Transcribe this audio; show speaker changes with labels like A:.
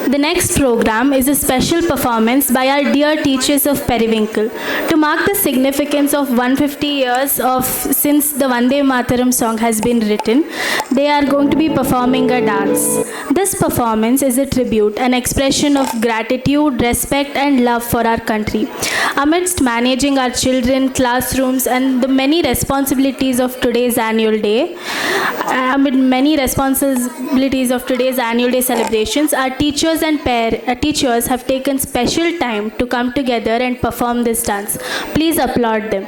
A: The next program is a special performance by our dear teachers of Periwinkle. To mark the significance of 150 years of since the Vande Mataram song has been written, they are going to be performing a dance. This performance is a tribute, an expression of gratitude, respect and love for our country. Amidst managing our children, classrooms and the many responsibilities of today's annual day, celebrations, our teachers have taken special time to come together and perform this dance. Please applaud them.